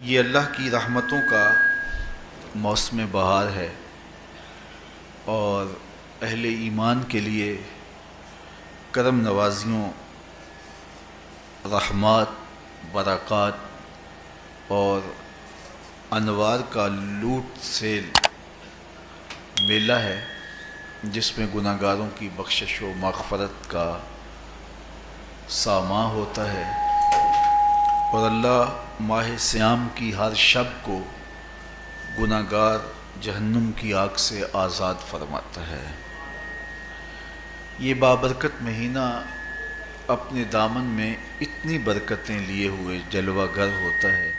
یہ اللہ کی رحمتوں کا موسم بہار ہے اور اہل ایمان کے لیے کرم نوازیوں، رحمات، برکات اور انوار کا لوٹ سیل میلہ ہے، جس میں گناہ گاروں کی بخشش و مغفرت کا ساماں ہوتا ہے اور اللہ ماہ صیام کی ہر شب کو گناہ گار جہنم کی آگ سے آزاد فرماتا ہے۔ یہ بابرکت مہینہ اپنے دامن میں اتنی برکتیں لیے ہوئے جلوہ گر ہوتا ہے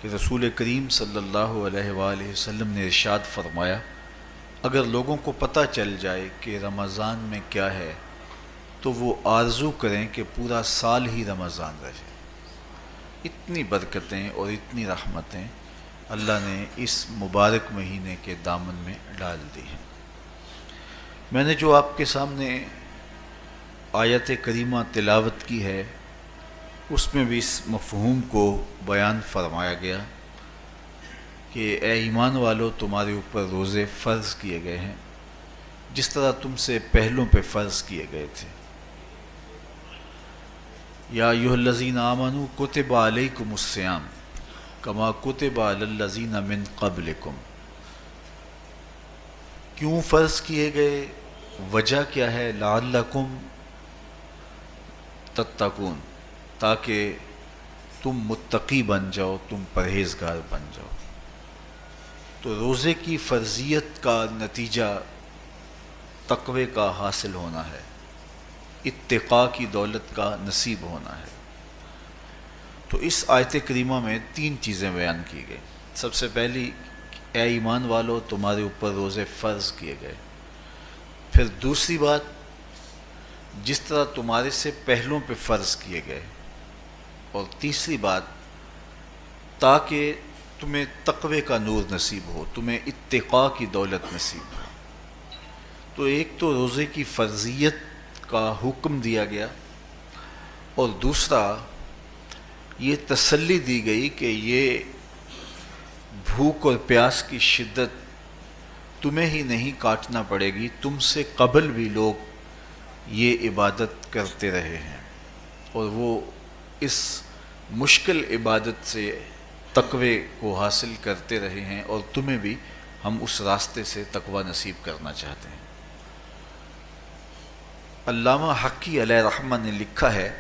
کہ رسول کریم صلی اللہ علیہ وآلہ وسلم نے ارشاد فرمایا، اگر لوگوں کو پتہ چل جائے کہ رمضان میں کیا ہے تو وہ آرزو کریں کہ پورا سال ہی رمضان رہے۔ اتنی برکتیں اور اتنی رحمتیں اللہ نے اس مبارک مہینے کے دامن میں ڈال دی ہیں۔ میں نے جو آپ کے سامنے آیت کریمہ تلاوت کی ہے، اس میں بھی اس مفہوم کو بیان فرمایا گیا کہ اے ایمان والو، تمہارے اوپر روزے فرض کیے گئے ہیں جس طرح تم سے پہلوں پہ فرض کیے گئے تھے۔ یا ایھا الذین آمنوا کتب علیکم الصیام کما کتب علی الذین من قبلکم۔ کیوں فرض کیے گئے؟ وجہ کیا ہے؟ لعلکم تتقون، تاکہ تم متقی بن جاؤ، تم پرہیزگار بن جاؤ۔ تو روزے کی فرضیت کا نتیجہ تقوی کا حاصل ہونا ہے، اتقاء کی دولت کا نصیب ہونا ہے۔ تو اس آیت کریمہ میں تین چیزیں بیان کی گئی۔ سب سے پہلی، اے ایمان والو، تمہارے اوپر روزے فرض کیے گئے۔ پھر دوسری بات، جس طرح تمہارے سے پہلوں پہ فرض کیے گئے۔ اور تیسری بات، تاکہ تمہیں تقوی کا نور نصیب ہو، تمہیں اتقاء کی دولت نصیب ہو۔ تو ایک تو روزے کی فرضیت کا حکم دیا گیا، اور دوسرا یہ تسلی دی گئی کہ یہ بھوک اور پیاس کی شدت تمہیں ہی نہیں کاٹنا پڑے گی، تم سے قبل بھی لوگ یہ عبادت کرتے رہے ہیں اور وہ اس مشکل عبادت سے تقوی کو حاصل کرتے رہے ہیں، اور تمہیں بھی ہم اس راستے سے تقوی نصیب کرنا چاہتے ہیں۔ علامہ حقی علیہ رحمہ نے لکھا ہے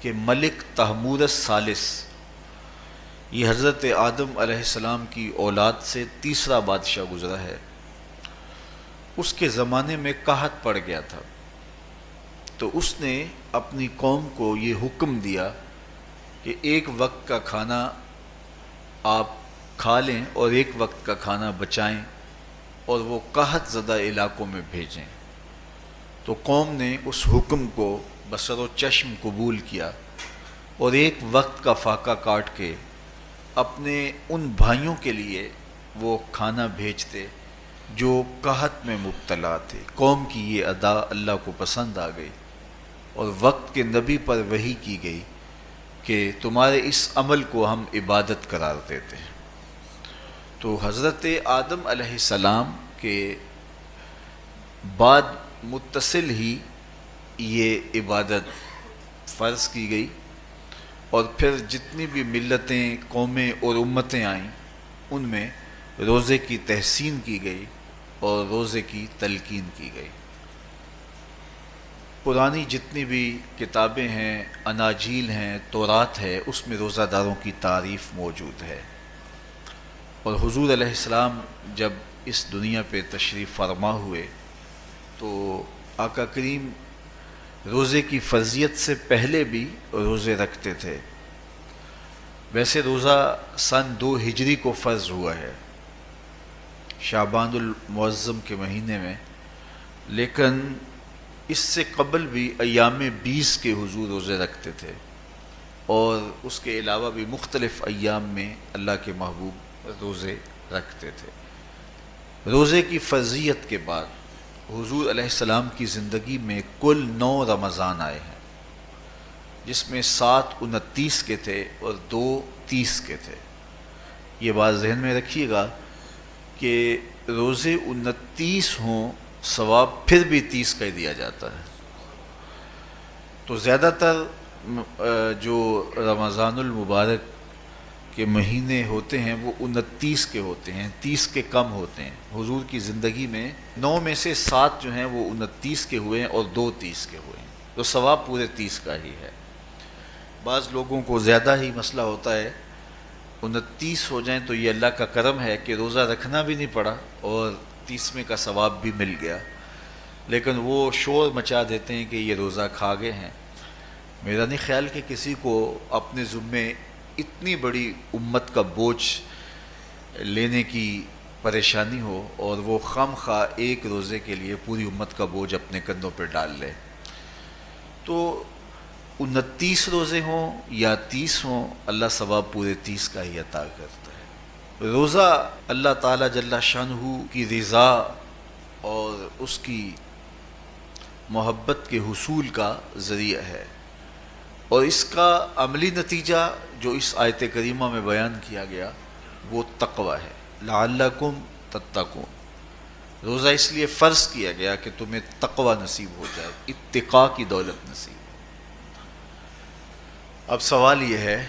کہ ملک تحمور الثالث، یہ حضرت آدم علیہ السلام کی اولاد سے تیسرا بادشاہ گزرا ہے، اس کے زمانے میں قحط پڑ گیا تھا، تو اس نے اپنی قوم کو یہ حکم دیا کہ ایک وقت کا کھانا آپ کھا لیں اور ایک وقت کا کھانا بچائیں اور وہ قحط زدہ علاقوں میں بھیجیں۔ تو قوم نے اس حکم کو بصر و چشم قبول کیا اور ایک وقت کا فاقہ کاٹ کے اپنے ان بھائیوں کے لیے وہ کھانا بھیجتے جو قحط میں مبتلا تھے۔ قوم کی یہ ادا اللہ کو پسند آ گئی اور وقت کے نبی پر وحی کی گئی کہ تمہارے اس عمل کو ہم عبادت قرار دیتے ہیں۔ تو حضرت آدم علیہ السلام کے بعد متصل ہی یہ عبادت فرض کی گئی، اور پھر جتنی بھی ملتیں، قومیں اور امتیں آئیں، ان میں روزے کی تحسین کی گئی اور روزے کی تلقین کی گئی۔ پرانی جتنی بھی کتابیں ہیں، اناجیل ہیں، تورات ہے، اس میں روزہ داروں کی تعریف موجود ہے۔ اور حضور علیہ السلام جب اس دنیا پہ تشریف فرما ہوئے تو آقا کریم روزے کی فرضیت سے پہلے بھی روزے رکھتے تھے۔ ویسے روزہ سن 2 ہجری کو فرض ہوا ہے، شعبان المعظم کے مہینے میں، لیکن اس سے قبل بھی ایام 20 کے حضور روزے رکھتے تھے، اور اس کے علاوہ بھی مختلف ایام میں اللہ کے محبوب روزے رکھتے تھے۔ روزے کی فرضیت کے بعد حضور علیہ السلام کی زندگی میں کل 9 رمضان آئے ہیں، جس میں 7 29 کے تھے اور 2 30 کے تھے۔ یہ بات ذہن میں رکھیے گا کہ روزے 29 ہوں ثواب پھر بھی 30 کا ہی دیا جاتا ہے. تو زیادہ تر جو رمضان المبارک کے مہینے ہوتے ہیں وہ 29 کے ہوتے ہیں، 30 کے کم ہوتے ہیں. حضور کی زندگی میں 9 میں سے 7 جو ہیں وہ 29 کے ہوئے ہیں اور 2 30 کے ہوئے ہیں، تو ثواب پورے 30 کا ہی ہے. بعض لوگوں کو زیادہ ہی مسئلہ ہوتا ہے، 29 ہو جائیں تو یہ اللہ کا کرم ہے کہ روزہ رکھنا بھی نہیں پڑا اور 30ویں کا ثواب بھی مل گیا، لیکن وہ شور مچا دیتے ہیں کہ یہ روزہ کھا گئے ہیں. میرا نہیں خیال کہ کسی کو اپنے ذمے اتنی بڑی امت کا بوجھ لینے کی پریشانی ہو اور وہ خام خواہ ایک روزے کے لیے پوری امت کا بوجھ اپنے کندھوں پہ ڈال لے. تو 29 روزے ہوں یا 30 ہوں، اللہ ثواب پورے 30 کا ہی عطا کرتا ہے. روزہ اللہ تعالیٰ جل شانہ کی رضا اور اس کی محبت کے حصول کا ذریعہ ہے، اور اس کا عملی نتیجہ جو اس آیت کریمہ میں بیان کیا گیا وہ تقوی ہے. لعلکم تتقون، روزہ اس لیے فرض کیا گیا کہ تمہیں تقوی نصیب ہو جائے، اتقاء کی دولت نصیب. اب سوال یہ ہے،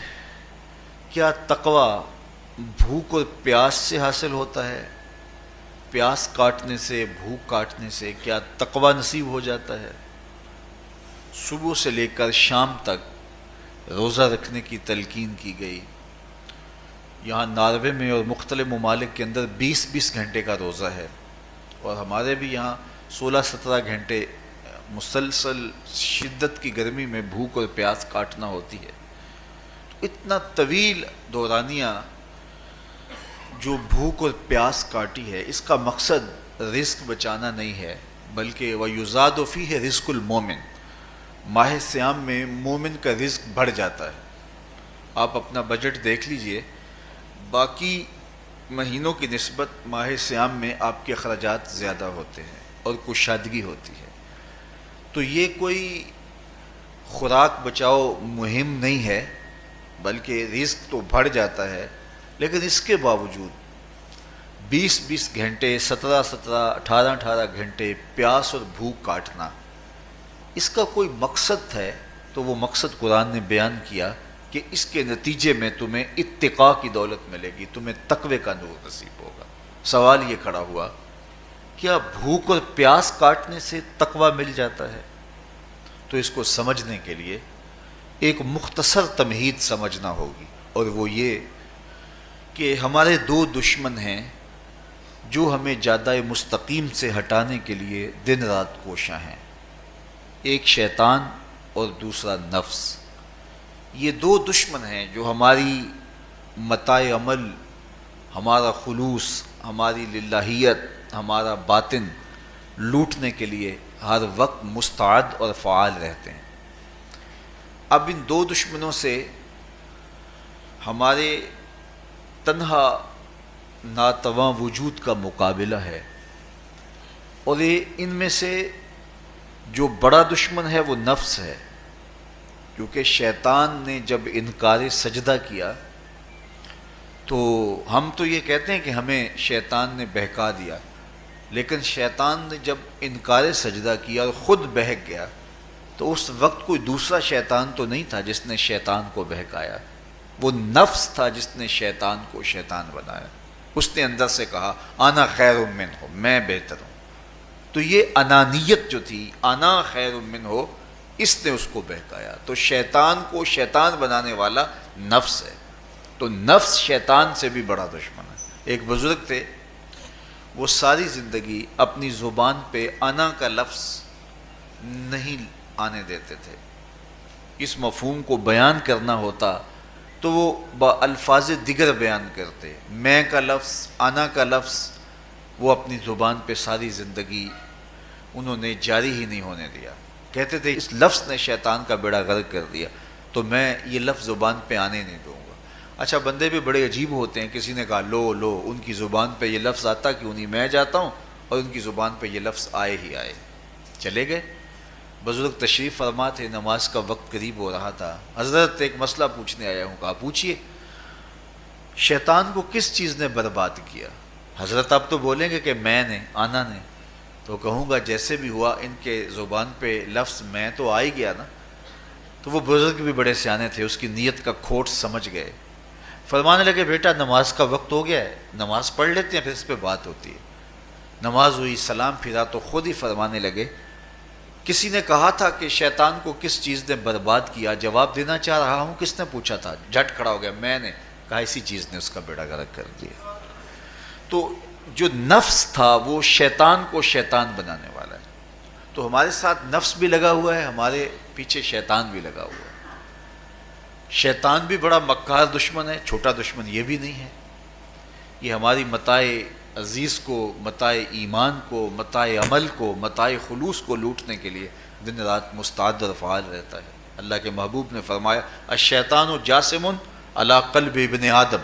کیا تقوی بھوک اور پیاس سے حاصل ہوتا ہے؟ پیاس کاٹنے سے، بھوک کاٹنے سے کیا تقوی نصیب ہو جاتا ہے؟ صبح سے لے کر شام تک روزہ رکھنے کی تلقین کی گئی. یہاں ناروے میں اور مختلف ممالک کے اندر 20 گھنٹے کا روزہ ہے، اور ہمارے بھی یہاں 16-17 گھنٹے مسلسل شدت کی گرمی میں بھوک اور پیاس کاٹنا ہوتی ہے. تو اتنا طویل دورانیہ جو بھوک اور پیاس کاٹی ہے، اس کا مقصد رزق بچانا نہیں ہے، بلکہ وَيُزَادُ فِيهِ رِزْقُ الْمُؤْمِنِ، ماہ صیام میں مومن کا رزق بڑھ جاتا ہے. آپ اپنا بجٹ دیکھ لیجئے، باقی مہینوں کی نسبت ماہ صیام میں آپ کے اخراجات زیادہ ہوتے ہیں اور کشادگی ہوتی ہے. تو یہ کوئی خوراک بچاؤ مہم نہیں ہے، بلکہ رزق تو بڑھ جاتا ہے، لیکن اس کے باوجود 20 گھنٹے، 17 18 گھنٹے پیاس اور بھوک کاٹنا، اس کا کوئی مقصد ہے تو وہ مقصد قرآن نے بیان کیا کہ اس کے نتیجے میں تمہیں اتقاء کی دولت ملے گی، تمہیں تقوی کا نور نصیب ہوگا. سوال یہ کھڑا ہوا، کیا بھوک اور پیاس کاٹنے سے تقوی مل جاتا ہے؟ تو اس کو سمجھنے کے لیے ایک مختصر تمہید سمجھنا ہوگی، اور وہ یہ کہ ہمارے 2 دشمن ہیں جو ہمیں جادہ مستقیم سے ہٹانے کے لیے دن رات کوشاں ہیں. ایک شیطان اور دوسرا نفس. یہ 2 دشمن ہیں جو ہماری متاع عمل، ہمارا خلوص، ہماری للہیت، ہمارا باطن لوٹنے کے لیے ہر وقت مستعد اور فعال رہتے ہیں. اب ان 2 دشمنوں سے ہمارے تنہا ناتواں وجود کا مقابلہ ہے، اور ان میں سے جو بڑا دشمن ہے وہ نفس ہے، کیونکہ شیطان نے جب انکار سجدہ کیا تو ہم تو یہ کہتے ہیں کہ ہمیں شیطان نے بہکا دیا، لیکن شیطان نے جب انکار سجدہ کیا اور خود بہک گیا تو اس وقت کوئی دوسرا شیطان تو نہیں تھا جس نے شیطان کو بہکایا، وہ نفس تھا جس نے شیطان کو شیطان بنایا. اس نے اندر سے کہا انا خیر منہ، میں بہتر ہوں. تو یہ انانیت جو تھی، انا خیر منہ، اس نے اس کو بہکایا. تو شیطان کو شیطان بنانے والا نفس ہے، تو نفس شیطان سے بھی بڑا دشمن ہے. ایک بزرگ تھے، وہ ساری زندگی اپنی زبان پہ انا کا لفظ نہیں آنے دیتے تھے. اس مفہوم کو بیان کرنا ہوتا تو وہ با الفاظ دیگر بیان کرتے. میں کا لفظ، انا کا لفظ وہ اپنی زبان پہ ساری زندگی انہوں نے جاری ہی نہیں ہونے دیا. کہتے تھے اس لفظ نے شیطان کا بیڑا غرق کر دیا، تو میں یہ لفظ زبان پہ آنے نہیں دوں گا. اچھا، بندے بھی بڑے عجیب ہوتے ہیں. کسی نے کہا لو لو، ان کی زبان پہ یہ لفظ آتا کیوں نہیں، میں جاتا ہوں اور ان کی زبان پہ یہ لفظ آئے ہی آئے. چلے گئے. بزرگ تشریف فرما تھے، نماز کا وقت قریب ہو رہا تھا. حضرت ایک مسئلہ پوچھنے آیا ہوں. کہا پوچھئے. شیطان کو کس چیز نے برباد کیا؟ حضرت آپ تو بولیں گے کہ میں نے، آنا نے، تو کہوں گا جیسے بھی ہوا ان کے زبان پہ لفظ میں تو آ ہی گیا نا. تو وہ بزرگ بھی بڑے سیانے تھے، اس کی نیت کا کھوٹ سمجھ گئے. فرمانے لگے بیٹا نماز کا وقت ہو گیا ہے، نماز پڑھ لیتے ہیں پھر اس پہ بات ہوتی ہے. نماز ہوئی، سلام پھرا تو خود ہی فرمانے لگے کسی نے کہا تھا کہ شیطان کو کس چیز نے برباد کیا، جواب دینا چاہ رہا ہوں کس نے پوچھا تھا، جھٹ کھڑا ہو گیا میں نے کہا اسی چیز نے اس کا بیڑا غرق کر دیا. تو جو نفس تھا وہ شیطان کو شیطان بنانے والا ہے. تو ہمارے ساتھ نفس بھی لگا ہوا ہے، ہمارے پیچھے شیطان بھی لگا ہوا ہے. شیطان بھی بڑا مکار دشمن ہے، چھوٹا دشمن یہ بھی نہیں ہے. یہ ہماری متاع عزیز کو، متاع ایمان کو، متاع عمل کو، متاع خلوص کو لوٹنے کے لیے دن رات مستعد اور فعال رہتا ہے. اللہ کے محبوب نے فرمایا الشیطان جاسم علی قلب ابن آدم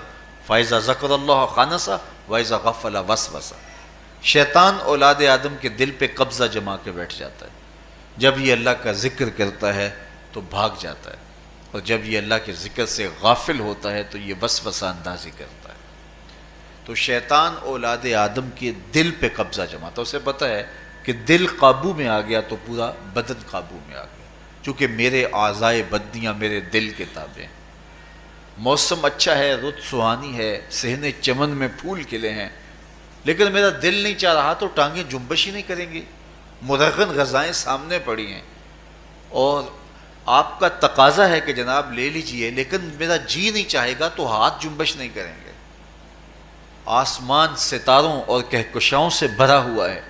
فاذا ذکر اللہ خانسہ واذا غفل وسوسہ. شیطان اولاد آدم کے دل پہ قبضہ جما کے بیٹھ جاتا ہے. جب یہ اللہ کا ذکر کرتا ہے تو بھاگ جاتا ہے، اور جب یہ اللہ کے ذکر سے غافل ہوتا ہے تو یہ وسوسہ اندازی کرتا ہے. تو شیطان اولاد آدم کے دل پہ قبضہ جماتا ہے. اسے پتہ ہے کہ دل قابو میں آ گیا تو پورا بدن قابو میں آ گیا، چونکہ میرے اعضائے بدنیاں میرے دل کے تابع ہیں. موسم اچھا ہے، رت سہانی ہے، صحن چمن میں پھول کھلے ہیں، لیکن میرا دل نہیں چاہ رہا تو ٹانگیں جنبش ہی نہیں کریں گی. مرغن غذائیں سامنے پڑی ہیں اور آپ کا تقاضا ہے کہ جناب لے لیجئے، لیکن میرا جی نہیں چاہے گا تو ہاتھ جنبش نہیں کریں گے. آسمان ستاروں اور کہکشاؤں سے بھرا ہوا ہے،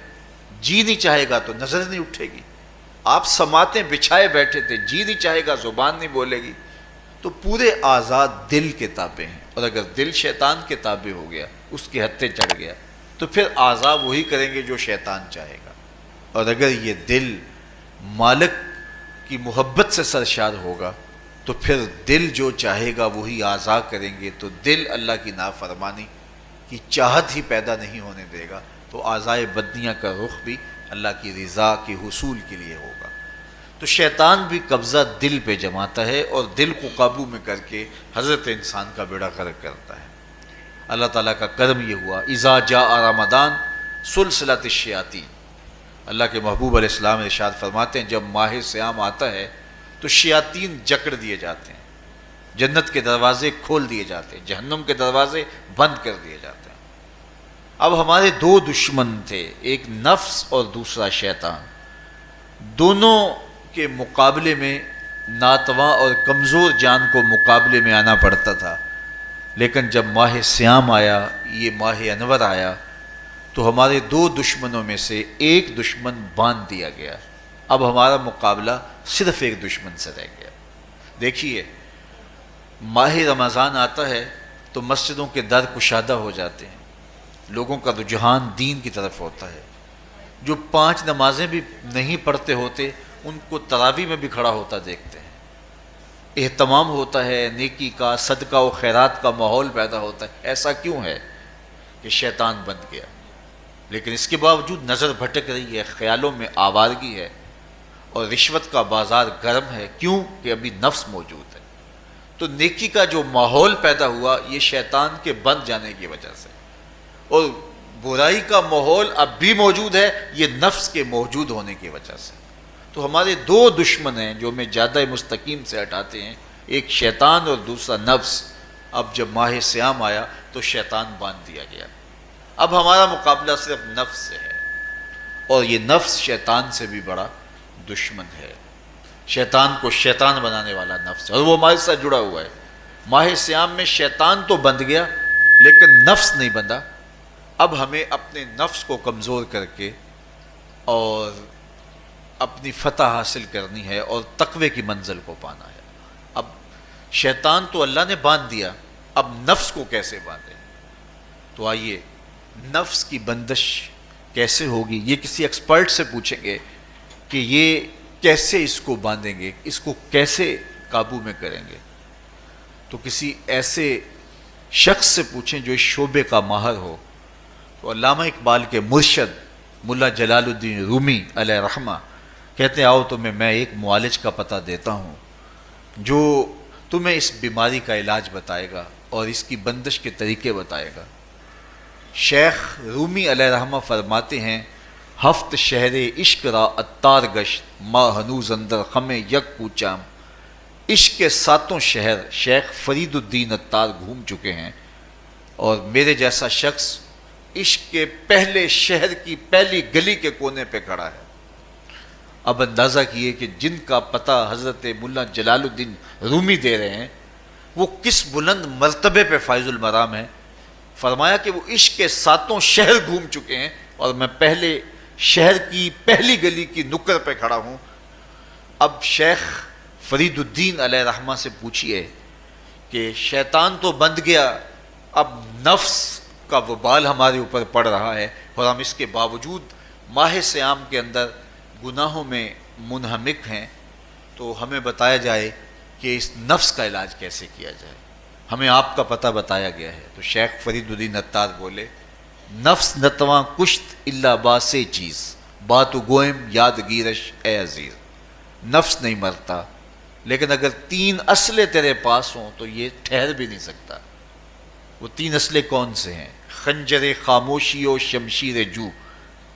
جی نہیں چاہے گا تو نظر نہیں اٹھے گی. آپ سماعتیں بچھائے بیٹھے تھے، جی نہیں چاہے گا زبان نہیں بولے گی. تو پورے آزاد دل کے تابع ہیں، اور اگر دل شیطان کے تابع ہو گیا، اس کے ہتھے چڑھ گیا، تو پھر اعضاء وہی کریں گے جو شیطان چاہے گا. اور اگر یہ دل مالک کی محبت سے سرشار ہوگا تو پھر دل جو چاہے گا وہی اعضاء کریں گے. تو دل اللہ کی نافرمانی کی چاہت ہی پیدا نہیں ہونے دے گا، تو اعضائے بدنیاں کا رخ بھی اللہ کی رضا کے حصول کے لیے ہوگا. تو شیطان بھی قبضہ دل پہ جماتا ہے اور دل کو قابو میں کر کے حضرت انسان کا بیڑا غرق کرتا ہے. اللہ تعالیٰ کا کرم یہ ہوا اذا جاء رمضان سلسلۃ الشیاطین. اللہ کے محبوب علیہ السلام ارشاد فرماتے ہیں جب ماہ صیام آتا ہے تو شیاطین جکڑ دیے جاتے ہیں، جنت کے دروازے کھول دیے جاتے ہیں، جہنم کے دروازے بند کر دیے جاتے ہیں. اب ہمارے دو دشمن تھے، ایک نفس اور دوسرا شیطان. دونوں کے مقابلے میں ناتواں اور کمزور جان کو مقابلے میں آنا پڑتا تھا. لیکن جب ماہ صیام آیا، یہ ماہ انور آیا، تو ہمارے دو دشمنوں میں سے ایک دشمن باندھ دیا گیا. اب ہمارا مقابلہ صرف ایک دشمن سے رہ گیا. دیکھیے ماہ رمضان آتا ہے تو مسجدوں کے در کشادہ ہو جاتے ہیں، لوگوں کا رجحان دین کی طرف ہوتا ہے. جو 5 نمازیں بھی نہیں پڑھتے ہوتے ان کو تراویح میں بھی کھڑا ہوتا دیکھتے ہیں. اہتمام ہوتا ہے، نیکی کا، صدقہ و خیرات کا ماحول پیدا ہوتا ہے. ایسا کیوں ہے کہ شیطان بند گیا، لیکن اس کے باوجود نظر بھٹک رہی ہے، خیالوں میں آوارگی ہے اور رشوت کا بازار گرم ہے. کیوں کہ ابھی نفس موجود ہے. تو نیکی کا جو ماحول پیدا ہوا یہ شیطان کے بند جانے کی وجہ سے، اور برائی کا ماحول اب بھی موجود ہے یہ نفس کے موجود ہونے کی وجہ سے. تو ہمارے دو دشمن ہیں جو ہمیں جادہ مستقیم سے ہٹاتے ہیں، ایک شیطان اور دوسرا نفس. اب جب ماہ صیام آیا تو شیطان باندھ دیا گیا. اب ہمارا مقابلہ صرف نفس سے ہے، اور یہ نفس شیطان سے بھی بڑا دشمن ہے. شیطان کو شیطان بنانے والا نفس ہے، اور وہ ہمارے ساتھ جڑا ہوا ہے. ماہ صیام میں شیطان تو بند گیا لیکن نفس نہیں بندھا. اب ہمیں اپنے نفس کو کمزور کر کے اور اپنی فتح حاصل کرنی ہے اور تقوی کی منزل کو پانا ہے. اب شیطان تو اللہ نے باندھ دیا، اب نفس کو کیسے باندھیں؟ تو آئیے نفس کی بندش کیسے ہوگی یہ کسی ایکسپرٹ سے پوچھیں گے کہ یہ کیسے اس کو باندھیں گے، اس کو کیسے قابو میں کریں گے. تو کسی ایسے شخص سے پوچھیں جو اس شعبے کا ماہر ہو. تو علامہ اقبال کے مرشد ملا جلال الدین رومی علیہ رحمہ کہتے ہیں آؤ تمہیں میں ایک معالج کا پتہ دیتا ہوں جو تمہیں اس بیماری کا علاج بتائے گا اور اس کی بندش کے طریقے بتائے گا۔ شیخ رومی علیہ رحمہ فرماتے ہیں ہفت شہر عشق را اتار گشت ما ہنوز اندر خم یک کوچام۔ عشق کے ساتوں شہر شیخ فرید الدین اتار گھوم چکے ہیں، اور میرے جیسا شخص عشق کے پہلے شہر کی پہلی گلی کے کونے پہ کھڑا ہے۔ اب اندازہ کیے کہ جن کا پتہ حضرت ملا جلال الدین رومی دے رہے ہیں وہ کس بلند مرتبے پہ فائز المرام ہے۔ فرمایا کہ وہ عشق کے ساتوں شہر گھوم چکے ہیں اور میں پہلے شہر کی پہلی گلی کی نکر پہ کھڑا ہوں۔ اب شیخ فرید الدین علیہ رحمہ سے پوچھئے کہ شیطان تو بند گیا، اب نفس کا وبال ہمارے اوپر پڑ رہا ہے اور ہم اس کے باوجود ماہ صیام کے اندر گناہوں میں منہمک ہیں، تو ہمیں بتایا جائے کہ اس نفس کا علاج کیسے کیا جائے، ہمیں آپ کا پتہ بتایا گیا ہے۔ تو شیخ فرید الدین اتار بولے نفس نتواں کشت اللہ باسے چیز باتو گوئم یاد گیرش اے عزیز۔ نفس نہیں مرتا، لیکن اگر تین اسلحے تیرے پاس ہوں تو یہ ٹھہر بھی نہیں سکتا۔ وہ تین اسلحے کون سے ہیں؟ خنجر خاموشی و شمشیر جو،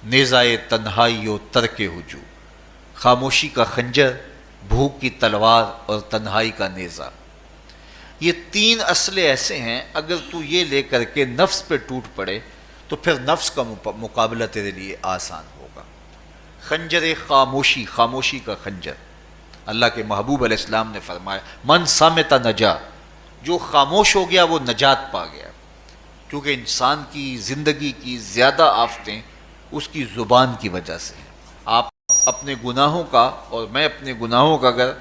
نیزائے تنہائی و ترک ہجو۔ خاموشی کا خنجر، بھوک کی تلوار اور تنہائی کا نیزہ، یہ تین اسلحے ایسے ہیں اگر تو یہ لے کر کے نفس پہ ٹوٹ پڑے تو پھر نفس کا مقابلہ تیرے لیے آسان ہوگا۔ خنجر خاموشی، خاموشی کا خنجر، اللہ کے محبوب علیہ السلام نے فرمایا من صامت نجا، جو خاموش ہو گیا وہ نجات پا گیا، کیونکہ انسان کی زندگی کی زیادہ آفتیں اس کی زبان کی وجہ سے ہیں۔ آپ اپنے گناہوں کا اور میں اپنے گناہوں کا اگر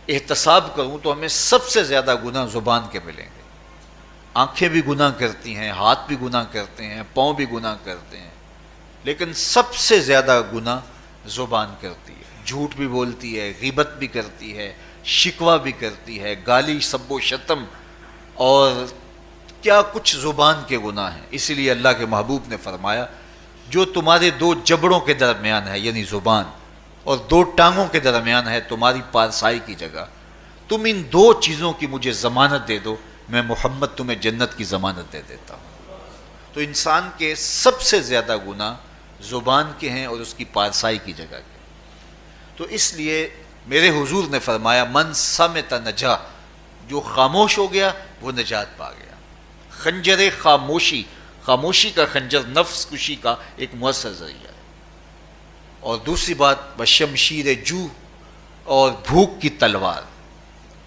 احتساب کروں تو ہمیں سب سے زیادہ گناہ زبان کے ملیں گے۔ آنکھیں بھی گناہ کرتی ہیں، ہاتھ بھی گناہ کرتے ہیں، پاؤں بھی گناہ کرتے ہیں، لیکن سب سے زیادہ گناہ زبان کرتی ہے۔ جھوٹ بھی بولتی ہے، غیبت بھی کرتی ہے، شکوہ بھی کرتی ہے، گالی سب و شتم اور کیا کچھ زبان کے گناہ ہیں۔ اسی لیے اللہ کے محبوب نے فرمایا جو تمہارے دو جبڑوں کے درمیان ہے یعنی زبان اور دو ٹانگوں کے درمیان ہے تمہاری پارسائی کی جگہ، تم ان دو چیزوں کی مجھے ضمانت دے دو، میں محمد تمہیں جنت کی ضمانت دے دیتا ہوں۔ تو انسان کے سب سے زیادہ گناہ زبان کے ہیں اور اس کی پارسائی کی جگہ کے۔ تو اس لیے میرے حضور نے فرمایا من صمت نجا، جو خاموش ہو گیا وہ نجات پا گیا۔ خنجر خاموشی، خاموشی کا خنجر نفس کشی کا ایک مؤثر ذریعہ ہے۔ اور دوسری بات بشمشیر جو، اور بھوک کی تلوار،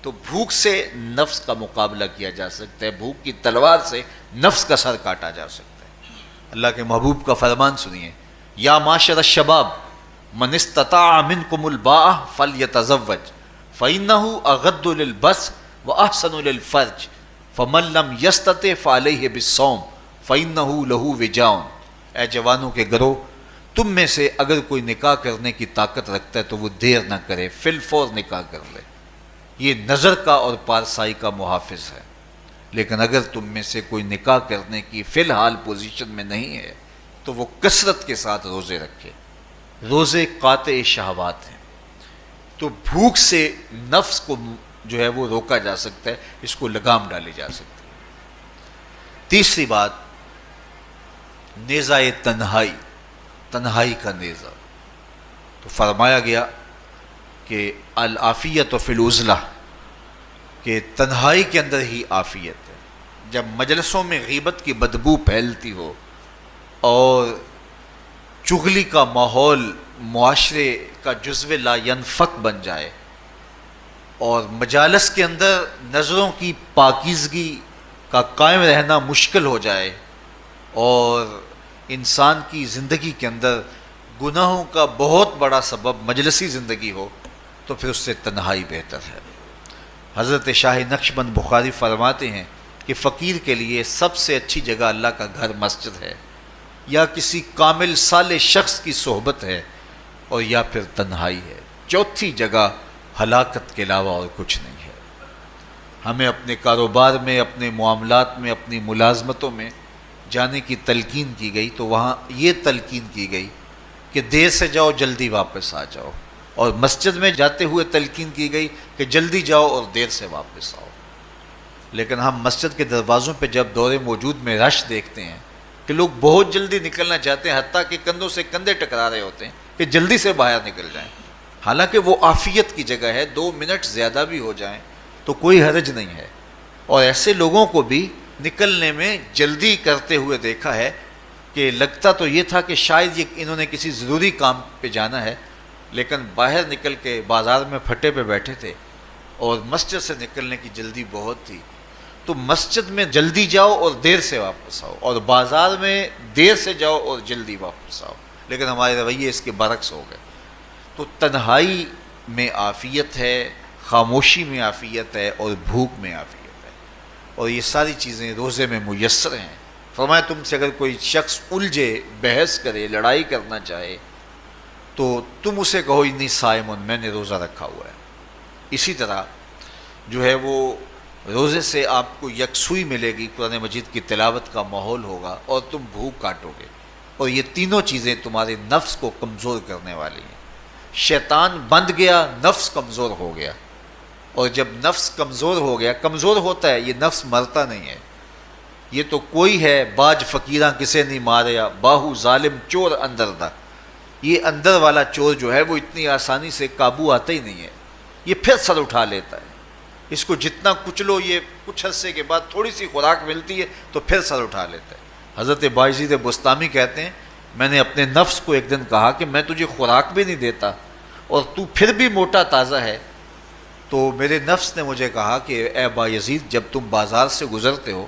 تو بھوک سے نفس کا مقابلہ کیا جا سکتا ہے، بھوک کی تلوار سے نفس کا سر کاٹا جا سکتا ہے۔ اللہ کے محبوب کا فرمان سنیے یا معاشر الشباب من استطاع منکم الباء فلیتزوج فإنہ اغض للبصر واحسن للفرج فمن لم یستطع فعلیہ بالصوم فإنہ لہ وجاء۔ اے جوانوں کے گروہ، تم میں سے اگر کوئی نکاح کرنے کی طاقت رکھتا ہے تو وہ دیر نہ کرے، فی الفور نکاح کر لے، یہ نظر کا اور پارسائی کا محافظ ہے۔ لیکن اگر تم میں سے کوئی نکاح کرنے کی فی الحال پوزیشن میں نہیں ہے تو وہ کثرت کے ساتھ روزے رکھے۔ روزے قاطع شہوات ہیں، تو بھوک سے نفس کو جو ہے وہ روکا جا سکتا ہے، اس کو لگام ڈالی جا سکتی ہے۔ تیسری بات نیزہ تنہائی، تنہائی کا نیزہ، تو فرمایا گیا کہ العافیت فی العزلہ، کہ تنہائی کے اندر ہی عافیت ہے۔ جب مجلسوں میں غیبت کی بدبو پھیلتی ہو اور چغلی کا ماحول معاشرے کا جزو لا ینفک بن جائے اور مجالس کے اندر نظروں کی پاکیزگی کا قائم رہنا مشکل ہو جائے اور انسان کی زندگی کے اندر گناہوں کا بہت بڑا سبب مجلسی زندگی ہو تو پھر اس سے تنہائی بہتر ہے۔ حضرت شاہ نقشبند بخاری فرماتے ہیں کہ فقیر کے لیے سب سے اچھی جگہ اللہ کا گھر مسجد ہے، یا کسی کامل صالح شخص کی صحبت ہے، اور یا پھر تنہائی ہے۔ چوتھی جگہ ہلاکت کے علاوہ اور کچھ نہیں ہے۔ ہمیں اپنے کاروبار میں، اپنے معاملات میں، اپنی ملازمتوں میں جانے کی تلقین کی گئی تو وہاں یہ تلقین کی گئی کہ دیر سے جاؤ جلدی واپس آ جاؤ، اور مسجد میں جاتے ہوئے تلقین کی گئی کہ جلدی جاؤ اور دیر سے واپس آؤ۔ لیکن ہم مسجد کے دروازوں پہ جب دور موجود میں رش دیکھتے ہیں کہ لوگ بہت جلدی نکلنا چاہتے ہیں، حتیٰ کہ کندھوں سے کندھے ٹکرا رہے ہوتے ہیں کہ جلدی سے باہر نکل جائیں، حالانکہ وہ عافیت کی جگہ ہے، 2 منٹ زیادہ بھی ہو جائیں تو کوئی حرج نہیں ہے۔ اور ایسے لوگوں کو بھی نکلنے میں جلدی کرتے ہوئے دیکھا ہے کہ لگتا تو یہ تھا کہ شاید یہ انہوں نے کسی ضروری کام پہ جانا ہے، لیکن باہر نکل کے بازار میں پھٹے پہ بیٹھے تھے اور مسجد سے نکلنے کی جلدی بہت تھی۔ تو مسجد میں جلدی جاؤ اور دیر سے واپس آؤ، اور بازار میں دیر سے جاؤ اور جلدی واپس آؤ، لیکن ہمارے رویے اس کے برعکس ہو گئے۔ تو تنہائی میں عافیت ہے، خاموشی میں عافیت ہے، اور بھوک میں عافیت ہے، اور یہ ساری چیزیں روزے میں میسر ہیں۔ فرمایا تم سے اگر کوئی شخص الجھے، بحث کرے، لڑائی کرنا چاہے تو تم اسے کہو انی صائمٌ، میں نے روزہ رکھا ہوا ہے۔ اسی طرح جو ہے وہ روزے سے آپ کو یکسوئی ملے گی، قرآن مجید کی تلاوت کا ماحول ہوگا، اور تم بھوک کاٹو گے، اور یہ تینوں چیزیں تمہارے نفس کو کمزور کرنے والی ہیں۔ شیطان بند گیا، نفس کمزور ہو گیا، اور جب نفس کمزور ہو گیا، کمزور ہوتا ہے، یہ نفس مرتا نہیں ہے۔ یہ تو کوئی ہے باج فقیراں کسے نہیں ماریا، باہو ظالم چور اندر دا، یہ اندر والا چور جو ہے وہ اتنی آسانی سے قابو آتا ہی نہیں ہے، یہ پھر سر اٹھا لیتا ہے۔ اس کو جتنا کچلو، یہ کچھ عرصے کے بعد تھوڑی سی خوراک ملتی ہے تو پھر سر اٹھا لیتا ہے۔ حضرت بایزید بستامی کہتے ہیں میں نے اپنے نفس کو ایک دن کہا کہ میں تجھے خوراک بھی نہیں دیتا اور تو پھر بھی موٹا تازہ ہے، تو میرے نفس نے مجھے کہا کہ اے بایزید جب تم بازار سے گزرتے ہو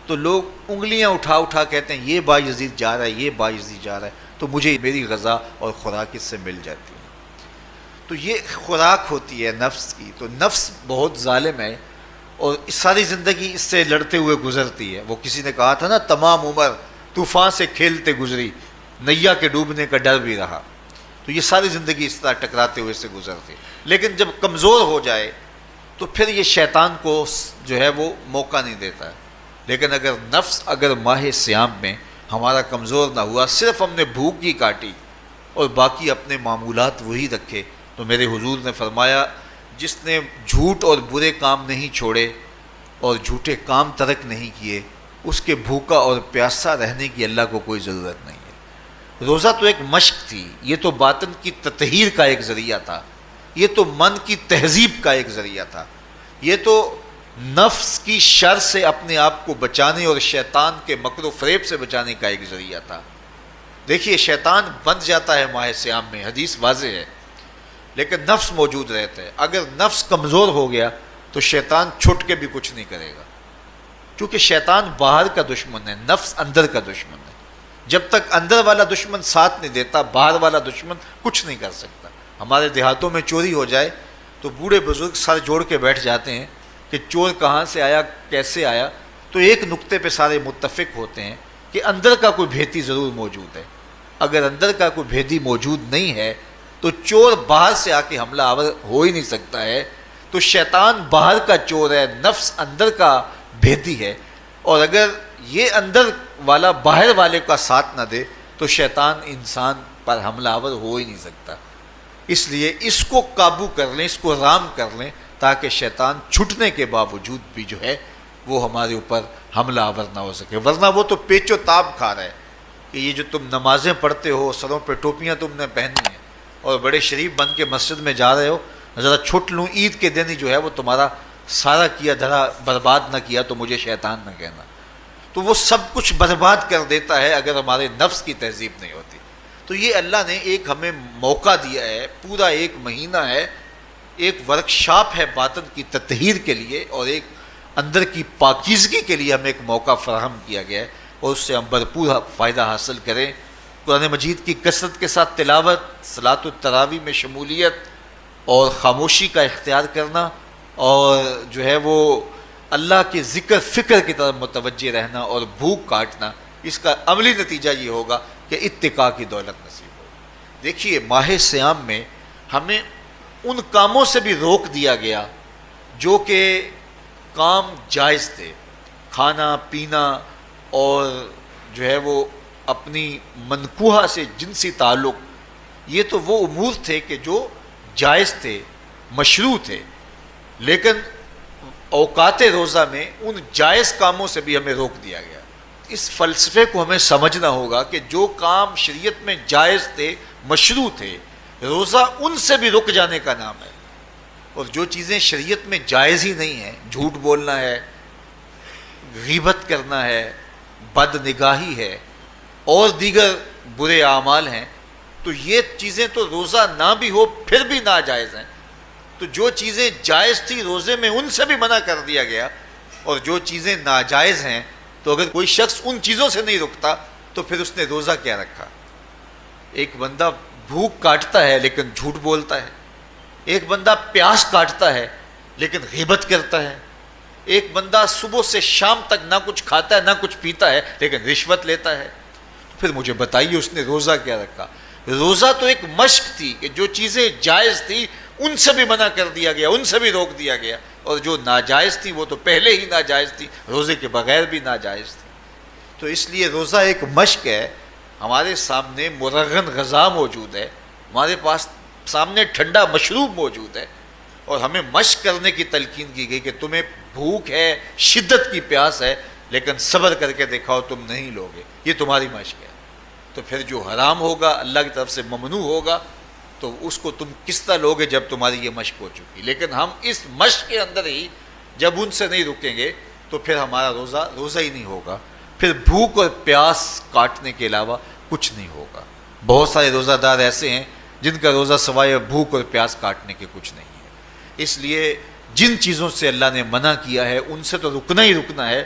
تو لوگ انگلیاں اٹھا اٹھا کہتے ہیں یہ بایزید جا رہا ہے، یہ بایزید جا رہا ہے، تو مجھے میری غذا اور خوراک اس سے مل جاتی ہے۔ تو یہ خوراک ہوتی ہے نفس کی۔ تو نفس بہت ظالم ہے اور ساری زندگی اس سے لڑتے ہوئے گزرتی ہے۔ وہ کسی نے کہا تھا نا تمام عمر طوفان سے کھیلتے گزری، نیا کے ڈوبنے کا ڈر بھی رہا۔ تو یہ ساری زندگی اس طرح ٹکراتے ہوئے سے گزرتی، لیکن جب کمزور ہو جائے تو پھر یہ شیطان کو جو ہے وہ موقع نہیں دیتا ہے۔ لیکن اگر نفس اگر ماہ صیام میں ہمارا کمزور نہ ہوا، صرف ہم نے بھوک ہی کاٹی اور باقی اپنے معمولات وہی رکھے، تو میرے حضور نے فرمایا جس نے جھوٹ اور برے کام نہیں چھوڑے اور جھوٹے کام ترک نہیں کیے، اس کے بھوکا اور پیاسا رہنے کی اللہ کو کوئی ضرورت نہیں ہے۔ روزہ تو ایک مشق تھی، یہ تو باطن کی تطہیر کا ایک ذریعہ تھا، یہ تو من کی تہذیب کا ایک ذریعہ تھا، یہ تو نفس کی شر سے اپنے آپ کو بچانے اور شیطان کے مکر و فریب سے بچانے کا ایک ذریعہ تھا۔ دیکھیے شیطان بند جاتا ہے ماہ صیام میں، حدیث واضح ہے، لیکن نفس موجود رہتا ہے۔ اگر نفس کمزور ہو گیا تو شیطان چھٹ کے بھی کچھ نہیں کرے گا، کیونکہ شیطان باہر کا دشمن ہے، نفس اندر کا دشمن ہے۔ جب تک اندر والا دشمن ساتھ نہیں دیتا، باہر والا دشمن کچھ نہیں کر سکتا۔ ہمارے دیہاتوں میں چوری ہو جائے تو بوڑھے بزرگ سر جوڑ کے بیٹھ جاتے ہیں کہ چور کہاں سے آیا، کیسے آیا، تو ایک نقطے پہ سارے متفق ہوتے ہیں کہ اندر کا کوئی بھیتی ضرور موجود ہے۔ اگر اندر کا کوئی بھیتی موجود نہیں ہے تو چور باہر سے آ کے حملہ آور ہو ہی نہیں سکتا ہے۔ تو شیطان باہر کا چور ہے، نفس اندر کا بھیتی ہے، اور اگر یہ اندر والا باہر والے کا ساتھ نہ دے تو شیطان انسان پر حملہ آور ہو ہی نہیں سکتا۔ اس لیے اس کو قابو کر لیں، اس کو رام کر لیں، تاکہ شیطان چھٹنے کے باوجود بھی جو ہے وہ ہمارے اوپر حملہ آور نہ ہو سکے۔ ورنہ وہ تو پیچ و تاب کھا رہا ہے کہ یہ جو تم نمازیں پڑھتے ہو، سروں پہ ٹوپیاں تم نے پہنی ہیں اور بڑے شریف بن کے مسجد میں جا رہے ہو، ذرا چھٹ لوں عید کے دن ہی جو ہے وہ تمہارا سارا کیا دھرا برباد نہ کیا تو مجھے شیطان نہ کہنا۔ تو وہ سب کچھ برباد کر دیتا ہے اگر ہمارے نفس کی تہذیب نہیں ہوتی۔ تو یہ اللہ نے ایک ہمیں موقع دیا ہے، پورا 1 مہینہ ہے، ایک ورکشاپ ہے باطن کی تطہیر کے لیے اور ایک اندر کی پاکیزگی کے لیے ہمیں ایک موقع فراہم کیا گیا ہے، اور اس سے ہم بھرپور فائدہ حاصل کریں۔ قرآن مجید کی کثرت کے ساتھ تلاوت، صلاۃ التراویح میں شمولیت اور خاموشی کا اختیار کرنا، اور جو ہے وہ اللہ کے ذکر فکر کی طرف متوجہ رہنا اور بھوک کاٹنا، اس کا عملی نتیجہ یہ ہوگا کہ اتقاء کی دولت نصیب ہوگی۔ دیکھیے ماہ صیام میں ہمیں ان کاموں سے بھی روک دیا گیا جو کہ کام جائز تھے، کھانا پینا اور جو ہے وہ اپنی منکوحہ سے جنسی تعلق، یہ تو وہ امور تھے کہ جو جائز تھے، مشروع تھے، لیکن اوقات روزہ میں ان جائز کاموں سے بھی ہمیں روک دیا گیا۔ اس فلسفے کو ہمیں سمجھنا ہوگا کہ جو کام شریعت میں جائز تھے، مشروع تھے، روزہ ان سے بھی رک جانے کا نام ہے، اور جو چیزیں شریعت میں جائز ہی نہیں ہیں، جھوٹ بولنا ہے، غیبت کرنا ہے، بد نگاہی ہے اور دیگر برے اعمال ہیں، تو یہ چیزیں تو روزہ نہ بھی ہو پھر بھی ناجائز ہیں۔ تو جو چیزیں جائز تھی روزے میں ان سے بھی منع کر دیا گیا، اور جو چیزیں ناجائز ہیں تو اگر کوئی شخص ان چیزوں سے نہیں رکتا تو پھر اس نے روزہ کیا رکھا؟ ایک بندہ بھوک کاٹتا ہے لیکن جھوٹ بولتا ہے، ایک بندہ پیاس کاٹتا ہے لیکن غیبت کرتا ہے، ایک بندہ صبح سے شام تک نہ کچھ کھاتا ہے نہ کچھ پیتا ہے لیکن رشوت لیتا ہے، پھر مجھے بتائیے اس نے روزہ کیا رکھا؟ روزہ تو ایک مشق تھی کہ جو چیزیں جائز تھی ان سے بھی منع کر دیا گیا، ان سے بھی روک دیا گیا، اور جو ناجائز تھی وہ تو پہلے ہی ناجائز تھی، روزے کے بغیر بھی ناجائز تھی۔ تو اس لیے روزہ ایک مشق ہے۔ ہمارے سامنے مرغن غذا موجود ہے، ہمارے پاس سامنے ٹھنڈا مشروب موجود ہے، اور ہمیں مشق کرنے کی تلقین کی گئی کہ تمہیں بھوک ہے، شدت کی پیاس ہے، لیکن صبر کر کے دکھاؤ تم نہیں لوگے، یہ تمہاری مشق ہے۔ تو پھر جو حرام ہوگا، اللہ کی طرف سے ممنوع ہوگا، تو اس کو تم کس طرح لوگے جب تمہاری یہ مشق ہو چکی؟ لیکن ہم اس مشق کے اندر ہی جب ان سے نہیں رکیں گے تو پھر ہمارا روزہ ہی نہیں ہوگا، پھر بھوک اور پیاس کاٹنے کے علاوہ کچھ نہیں ہوگا۔ بہت سارے روزہ دار ایسے ہیں جن کا روزہ سوائے بھوک اور پیاس کاٹنے کے کچھ نہیں ہے۔ اس لیے جن چیزوں سے اللہ نے منع کیا ہے ان سے تو رکنا ہی رکنا ہے،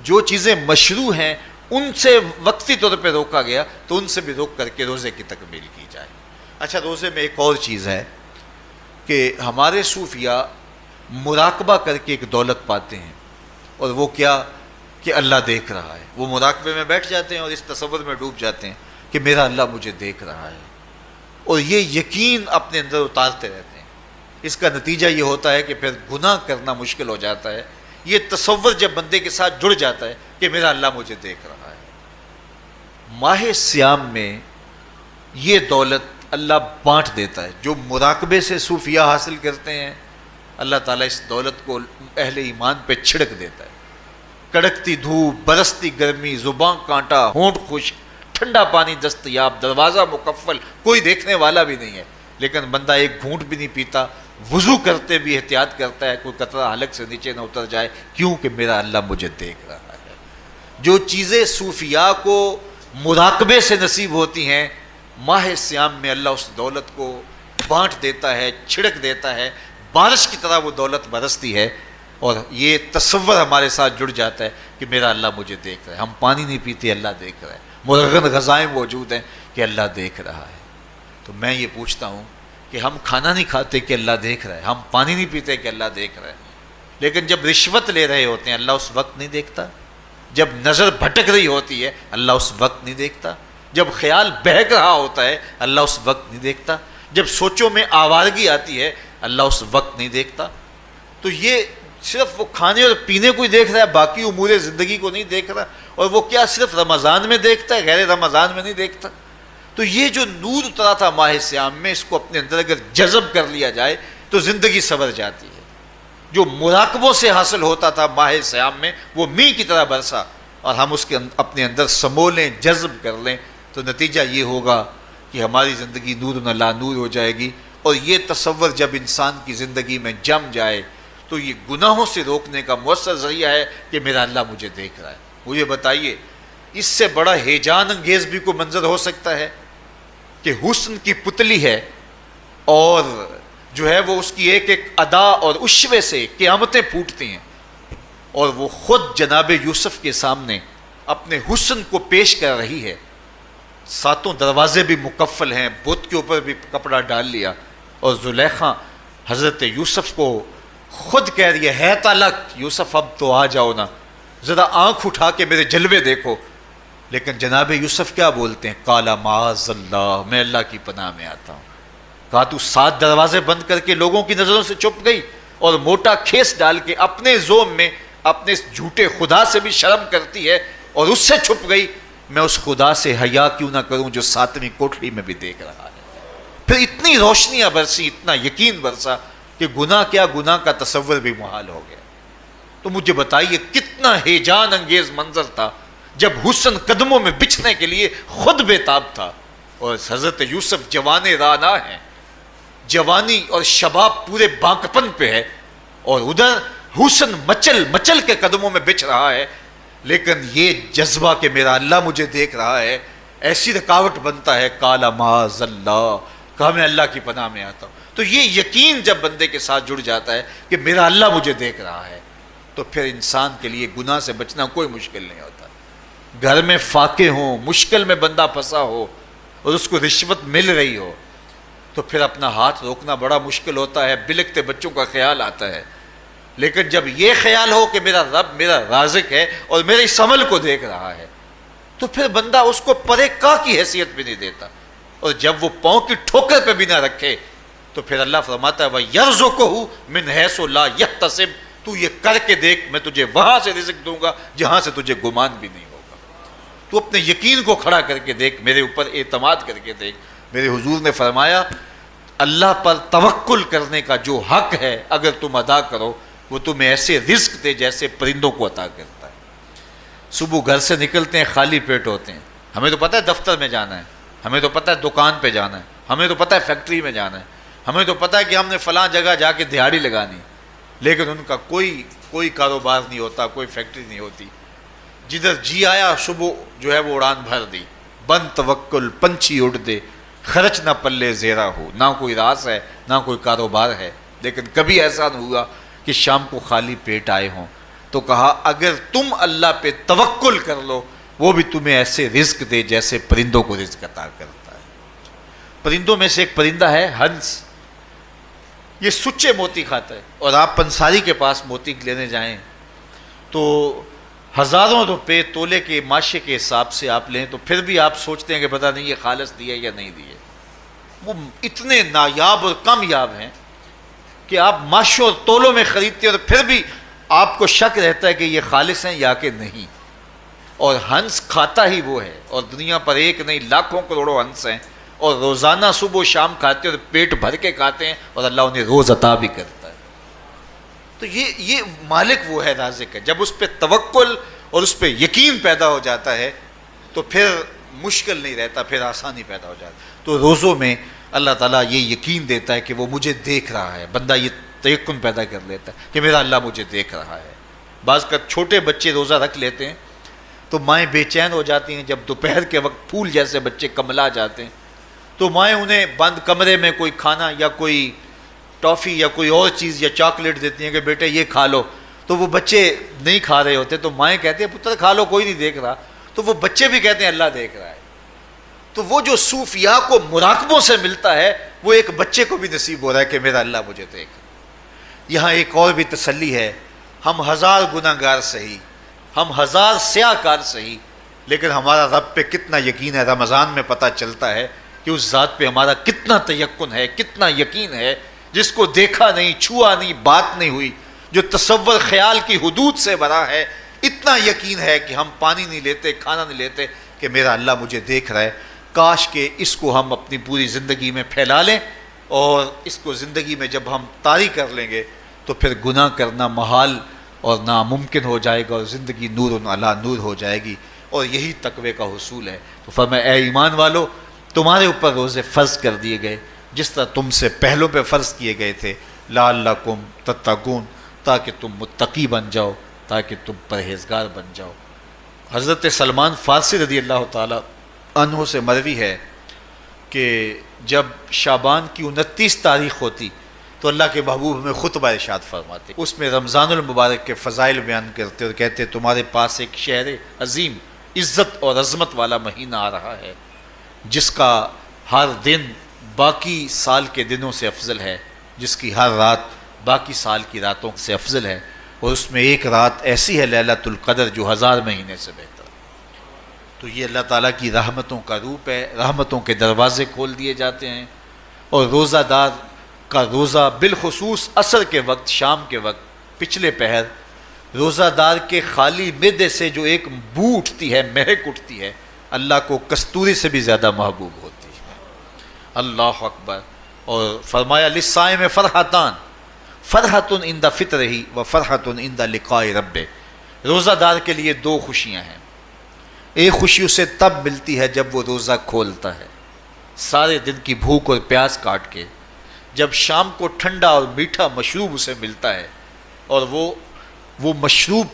جو چیزیں مشروع ہیں ان سے وقتی طور پہ روکا گیا تو ان سے بھی روک کر کے روزے کی تکمیل کی جائے۔ اچھا، روزے میں ایک اور چیز ہے کہ ہمارے صوفیاء مراقبہ کر کے ایک دولت پاتے ہیں، اور وہ کیا کہ اللہ دیکھ رہا ہے۔ وہ مراقبے میں بیٹھ جاتے ہیں اور اس تصور میں ڈوب جاتے ہیں کہ میرا اللہ مجھے دیکھ رہا ہے، اور یہ یقین اپنے اندر اتارتے رہتے ہیں۔ اس کا نتیجہ یہ ہوتا ہے کہ پھر گناہ کرنا مشکل ہو جاتا ہے۔ یہ تصور جب بندے کے ساتھ جڑ جاتا ہے کہ میرا اللہ مجھے دیکھ رہا ہے۔ ماہ سیام میں یہ دولت اللہ بانٹ دیتا ہے۔ جو مراقبے سے صوفیاء حاصل کرتے ہیں، اللہ تعالیٰ اس دولت کو اہل ایمان پہ چھڑک دیتا ہے۔ کڑکتی دھوپ، برستی گرمی، زباں کانٹا، ہونٹ خشک، ٹھنڈا پانی دستیاب، دروازہ مقفل، کوئی دیکھنے والا بھی نہیں ہے، لیکن بندہ ایک گھونٹ بھی نہیں پیتا، وضو کرتے بھی احتیاط کرتا ہے کوئی قطرہ حلق سے نیچے نہ اتر جائے، کیوں کہ میرا اللہ مجھے دیکھ رہا ہے۔ جو چیزیں صوفیاء کو مراقبے سے نصیب ہوتی ہیں، ماہ سیام میں اللہ اس دولت کو بانٹ دیتا ہے، چھڑک دیتا ہے، بارش کی طرح وہ دولت برستی ہے، اور یہ تصور ہمارے ساتھ جڑ جاتا ہے کہ میرا اللہ مجھے دیکھ رہا ہے۔ ہم پانی نہیں پیتے، اللہ دیکھ رہا ہے، مرغن غذائیں موجود ہیں کہ اللہ دیکھ رہا ہے۔ تو میں یہ پوچھتا ہوں کہ ہم کھانا نہیں کھاتے کہ اللہ دیکھ رہا ہے، ہم پانی نہیں پیتے کہ اللہ دیکھ رہا ہے، لیکن جب رشوت لے رہے ہوتے ہیں اللہ اس وقت نہیں دیکھتا؟ جب نظر بھٹک رہی ہوتی ہے اللہ اس وقت نہیں دیکھتا؟ جب خیال بہک رہا ہوتا ہے اللہ اس وقت نہیں دیکھتا؟ جب سوچوں میں آوارگی آتی ہے اللہ اس وقت نہیں دیکھتا؟ تو یہ صرف وہ کھانے اور پینے کو ہی دیکھ رہا ہے، باقی امور زندگی کو نہیں دیکھ رہا، اور وہ کیا صرف رمضان میں دیکھتا ہے، غیر رمضان میں نہیں دیکھتا؟ تو یہ جو نور اترا تھا ماہ سیام میں، اس کو اپنے اندر اگر جذب کر لیا جائے تو زندگی سنور جاتی ہے۔ جو مراقبوں سے حاصل ہوتا تھا ماہ سیام میں، وہ میںہ کی طرح برسا، اور ہم اس کے اپنے اندر سمولیں، جذب کر لیں، تو نتیجہ یہ ہوگا کہ ہماری زندگی نور نہ لا نور ہو جائے گی۔ اور یہ تصور جب انسان کی زندگی میں جم جائے تو یہ گناہوں سے روکنے کا مؤثر ذریعہ ہے کہ میرا اللہ مجھے دیکھ رہا ہے۔ مجھے بتائیے اس سے بڑا ہیجان انگیز بھی کوئی منظر ہو سکتا ہے کہ حسن کی پتلی ہے، اور جو ہے وہ اس کی ایک ایک ادا اور اشوے سے قیامتیں پھوٹتی ہیں، اور وہ خود جناب یوسف کے سامنے اپنے حسن کو پیش کر رہی ہے، ساتوں دروازے بھی مکفل ہیں، بت کے اوپر بھی کپڑا ڈال لیا، اور زلیخا حضرت یوسف کو خود کہہ رہی ہے تالک یوسف اب تو آ جاؤ نا، ذرا آنکھ اٹھا کے میرے جلوے دیکھو۔ لیکن جناب یوسف کیا بولتے ہیں؟ قال معاذ اللہ، میں اللہ کی پناہ میں آتا ہوں۔ کہا تو 7 دروازے بند کر کے لوگوں کی نظروں سے چھپ گئی، اور موٹا کھیس ڈال کے اپنے زوم میں اپنے اس جھوٹے خدا سے بھی شرم کرتی ہے اور اس سے چھپ گئی، میں اس خدا سے حیا کیوں نہ کروں جو 7ویں کوٹھڑی میں بھی دیکھ رہا ہے۔ پھر اتنی روشنیاں برسی، اتنا یقین برسا کہ گناہ کیا، گناہ کا تصور بھی محال ہو گیا۔ تو مجھے بتائیے کتنا ہیجان انگیز منظر تھا جب حسن قدموں میں بچھنے کے لیے خود بےتاب تھا، اور حضرت یوسف جوان رانا ہیں، جوانی اور شباب پورے بانکپن پہ ہے، اور ادھر حسن مچل مچل کے قدموں میں بچھ رہا ہے، لیکن یہ جذبہ کہ میرا اللہ مجھے دیکھ رہا ہے ایسی رکاوٹ بنتا ہے، قال معاذ اللہ، کہا میں اللہ کی پناہ میں آتا ہوں۔ تو یہ یقین جب بندے کے ساتھ جڑ جاتا ہے کہ میرا اللہ مجھے دیکھ رہا ہے، تو پھر انسان کے لیے گناہ سے بچنا کوئی مشکل نہیں ہوتا۔ گھر میں فاقے ہوں، مشکل میں بندہ پھنسا ہو اور اس کو رشوت مل رہی ہو، تو پھر اپنا ہاتھ روکنا بڑا مشکل ہوتا ہے، بلکتے بچوں کا خیال آتا ہے۔ لیکن جب یہ خیال ہو کہ میرا رب میرا رازق ہے اور میرے اس عمل کو دیکھ رہا ہے، تو پھر بندہ اس کو پرے کا کی حیثیت بھی نہیں دیتا، اور جب وہ پاؤں کی ٹھوکر پہ بھی نہ رکھے تو پھر اللہ فرماتا ہے وَيَرْزُقُهُ مِنْ حَيْثُ لَا يَحْتَسِبُ، تو یہ کر کے دیکھ میں تجھے وہاں سے رزق دوں گا جہاں سے تجھے گمان بھی نہیں ہوگا۔ تو اپنے یقین کو کھڑا کر کے دیکھ، میرے اوپر اعتماد کر کے دیکھ۔ میرے حضور نے فرمایا اللہ پر توکل کرنے کا جو حق ہے اگر تم ادا کرو، وہ تمہیں ایسے رزق دے جیسے پرندوں کو عطا کرتا ہے۔ صبح گھر سے نکلتے ہیں خالی پیٹ ہوتے ہیں، ہمیں تو پتہ ہے دفتر میں جانا ہے، ہمیں تو پتہ ہے دکان پہ جانا ہے، ہمیں تو پتہ ہے فیکٹری میں جانا ہے، ہمیں تو پتہ ہے کہ ہم نے فلاں جگہ جا کے دہاڑی لگانی، لیکن ان کا کوئی کاروبار نہیں ہوتا، کوئی فیکٹری نہیں ہوتی۔ جدھر جی آیا صبح جو ہے وہ اڑان بھر دی، بند توکل پنچھی اڑ دے، خرچ نہ پلے زیرہ ہو، نہ کوئی راس ہے نہ کوئی کاروبار ہے، لیکن کبھی ایسا نہ ہوا کہ شام کو خالی پیٹ آئے ہوں۔ تو کہا اگر تم اللہ پہ توکل کر لو، وہ بھی تمہیں ایسے رزق دے جیسے پرندوں کو رزق عطا کرتا ہے۔ پرندوں میں سے ایک پرندہ ہے ہنس، یہ سچے موتی کھاتا ہے، اور آپ پنساری کے پاس موتی لینے جائیں تو ہزاروں روپے تولے کے ماشے کے حساب سے آپ لیں، تو پھر بھی آپ سوچتے ہیں کہ پتہ نہیں یہ خالص دیے یا نہیں دیے۔ وہ اتنے نایاب اور کامیاب ہیں کہ آپ ماشوں اور تولوں میں خریدتے ہیں اور پھر بھی آپ کو شک رہتا ہے کہ یہ خالص ہیں یا کہ نہیں۔ اور ہنس کھاتا ہی وہ ہے، اور دنیا پر ایک نہیں لاکھوں کروڑوں ہنس ہیں، اور روزانہ صبح و شام کھاتے ہیں اور پیٹ بھر کے کھاتے ہیں، اور اللہ انہیں روز عطا بھی کرتا ہے۔ تو یہ مالک وہ ہے، رازق ہے۔ جب اس پہ توکل اور اس پہ یقین پیدا ہو جاتا ہے تو پھر مشکل نہیں رہتا، پھر آسانی پیدا ہو جاتا ہے۔ تو روزوں میں اللہ تعالیٰ یہ یقین دیتا ہے کہ وہ مجھے دیکھ رہا ہے، بندہ یہ تیقن پیدا کر لیتا ہے کہ میرا اللہ مجھے دیکھ رہا ہے۔ بعض کا چھوٹے بچے روزہ رکھ لیتے ہیں تو مائیں بے چین ہو جاتی ہیں، جب دوپہر کے وقت پھول جیسے بچے کملا جاتے ہیں تو مائیں انہیں بند کمرے میں کوئی کھانا یا کوئی ٹافی یا کوئی اور چیز یا چاکلیٹ دیتی ہیں کہ بیٹے یہ کھا لو، تو وہ بچے نہیں کھا رہے ہوتے، تو مائیں کہتے ہیں پتر کھا لو کوئی نہیں دیکھ رہا، تو وہ بچے بھی کہتے ہیں اللہ دیکھ رہا ہے۔ تو وہ جو صوفیاء کو مراقبوں سے ملتا ہے وہ ایک بچے کو بھی نصیب ہو رہا ہے کہ میرا اللہ مجھے دیکھ۔ یہاں ایک اور بھی تسلی ہے، ہم ہزار گناہ گار سہی، ہم ہزار سیاہ کار سہی، لیکن ہمارا رب پہ کتنا یقین ہے رمضان میں پتہ چلتا ہے کہ اس ذات پہ ہمارا کتنا تیقن ہے، کتنا یقین ہے، جس کو دیکھا نہیں، چھوا نہیں، بات نہیں ہوئی، جو تصور خیال کی حدود سے بھرا ہے، اتنا یقین ہے کہ ہم پانی نہیں لیتے، کھانا نہیں لیتے کہ میرا اللہ مجھے دیکھ رہا ہے۔ کاش کہ اس کو ہم اپنی پوری زندگی میں پھیلا لیں، اور اس کو زندگی میں جب ہم طاری کر لیں گے تو پھر گناہ کرنا محال اور ناممکن ہو جائے گا، اور زندگی نور علی نور ہو جائے گی، اور یہی تقوی کا حصول ہے۔ تو فرمایا اے ایمان والو، تمہارے اوپر روزے فرض کر دیے گئے جس طرح تم سے پہلوں پہ فرض کیے گئے تھے، لعلکم تتقون، تاکہ تم متقی بن جاؤ، تاکہ تم پرہیزگار بن جاؤ۔ حضرت سلمان فارسی رضی اللہ تعالی عنہ سے مروی ہے کہ جب شعبان کی 29 تاریخ ہوتی تو اللہ کے محبوب ہمیں خطبہ ارشاد فرماتے، اس میں رمضان المبارک کے فضائل بیان کرتے اور کہتے تمہارے پاس ایک شہر عظیم عزت اور عظمت والا مہینہ آ رہا ہے، جس کا ہر دن باقی سال کے دنوں سے افضل ہے، جس کی ہر رات باقی سال کی راتوں سے افضل ہے، اور اس میں ایک رات ایسی ہے لیلۃ القدر جو 1000 مہینے سے بہتر۔ تو یہ اللہ تعالیٰ کی رحمتوں کا روپ ہے، رحمتوں کے دروازے کھول دیے جاتے ہیں، اور روزہ دار کا روزہ بالخصوص عصر کے وقت، شام کے وقت، پچھلے پہر، روزہ دار کے خالی معدے سے جو ایک بو اٹھتی ہے، مہک اٹھتی ہے، اللہ کو کستوری سے بھی زیادہ محبوب ہوتی ہے۔ اللہ اکبر۔ اور فرمایا للصائم فرحتان، فرحۃ عند فطرہ و فرحۃ عند لقاء رب. روزہ دار کے لیے دو خوشیاں ہیں. ایک خوشی اسے تب ملتی ہے جب وہ روزہ کھولتا ہے سارے دن کی بھوک اور پیاس کاٹ کے. جب شام کو ٹھنڈا اور میٹھا مشروب اسے ملتا ہے اور وہ مشروب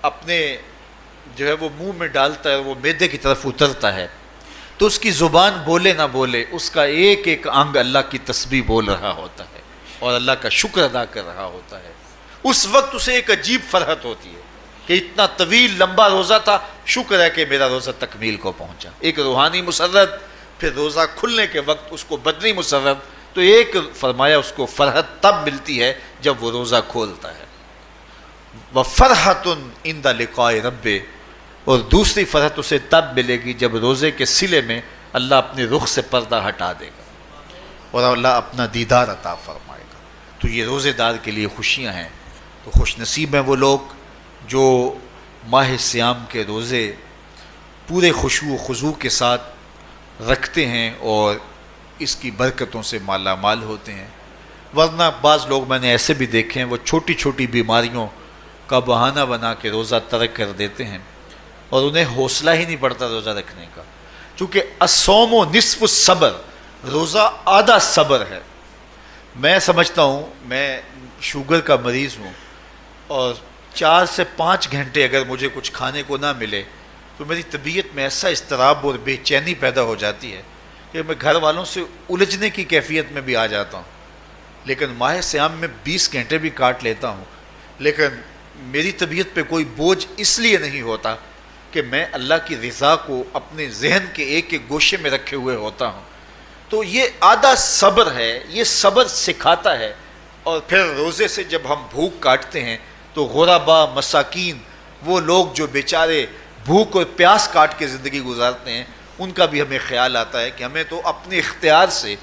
اپنے جو ہے وہ منہ میں ڈالتا ہے اور وہ معدے کی طرف اترتا ہے تو اس کی زبان بولے نہ بولے اس کا ایک ایک انگ اللہ کی تسبیح بول رہا ہوتا ہے اور اللہ کا شکر ادا کر رہا ہوتا ہے. اس وقت اسے ایک عجیب فرحت ہوتی ہے کہ اتنا طویل لمبا روزہ تھا، شکر ہے کہ میرا روزہ تکمیل کو پہنچا. ایک روحانی مسرت، پھر روزہ کھلنے کے وقت اس کو بدنی مسرت. تو ایک فرمایا اس کو فرحت تب ملتی ہے جب وہ روزہ کھولتا ہے. وَفَرْحَةٌ عِنْدَ لِقَاءِ رَبِّ. اور دوسری فرحت اسے تب ملے گی جب روزے کے صلے میں اللہ اپنے رخ سے پردہ ہٹا دے گا اور اللہ اپنا دیدار عطا فرمائے گا. تو یہ روزے دار کے لیے خوشیاں ہیں. تو خوش نصیب ہیں وہ لوگ جو ماہ صیام کے روزے پورے خشوع و خضوع کے ساتھ رکھتے ہیں اور اس کی برکتوں سے مالا مال ہوتے ہیں. ورنہ بعض لوگ میں نے ایسے بھی دیکھے ہیں وہ چھوٹی چھوٹی بیماریوں کا بہانہ بنا کے روزہ ترک کر دیتے ہیں اور انہیں حوصلہ ہی نہیں پڑتا روزہ رکھنے کا. چونکہ الصوم نصف الصبر، روزہ آدھا صبر ہے. میں سمجھتا ہوں، میں شوگر کا مریض ہوں اور 4 سے 5 گھنٹے اگر مجھے کچھ کھانے کو نہ ملے تو میری طبیعت میں ایسا اضطراب اور بے چینی پیدا ہو جاتی ہے کہ میں گھر والوں سے الجھنے کی کیفیت میں بھی آ جاتا ہوں. لیکن ماہ صیام میں 20 گھنٹے بھی کاٹ لیتا ہوں لیکن میری طبیعت پہ کوئی بوجھ اس لیے نہیں ہوتا کہ میں اللہ کی رضا کو اپنے ذہن کے ایک ایک گوشے میں رکھے ہوئے ہوتا ہوں. تو یہ آدھا صبر ہے، یہ صبر سکھاتا ہے. اور پھر روزے سے جب ہم بھوک کاٹتے ہیں تو غربا، مساکین، وہ لوگ جو بیچارے بھوک اور پیاس کاٹ کے زندگی گزارتے ہیں ان کا بھی ہمیں خیال آتا ہے کہ ہمیں تو اپنے اختیار سے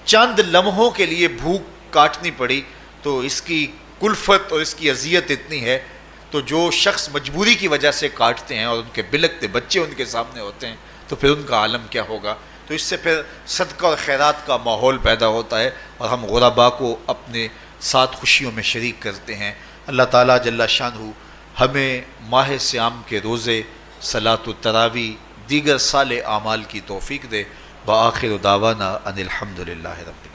چند لمحوں کے لیے بھوک کاٹنی پڑی تو اس کی کلفت اور اس کی اذیت اتنی ہے. تو جو شخص مجبوری کی وجہ سے کاٹتے ہیں اور ان کے بلکتے بچے ان کے سامنے ہوتے ہیں تو پھر ان کا عالم کیا ہوگا. تو اس سے پھر صدقہ اور خیرات کا ماحول پیدا ہوتا ہے اور ہم غربا کو اپنے ساتھ خوشیوں میں شریک کرتے ہیں. اللہ تعالیٰ جل شانہ ہمیں ماہ صیام کے روزے، صلاۃ التراویح، دیگر صالح اعمال کی توفیق دے. بآخر دعوانا ان الحمد للہ رب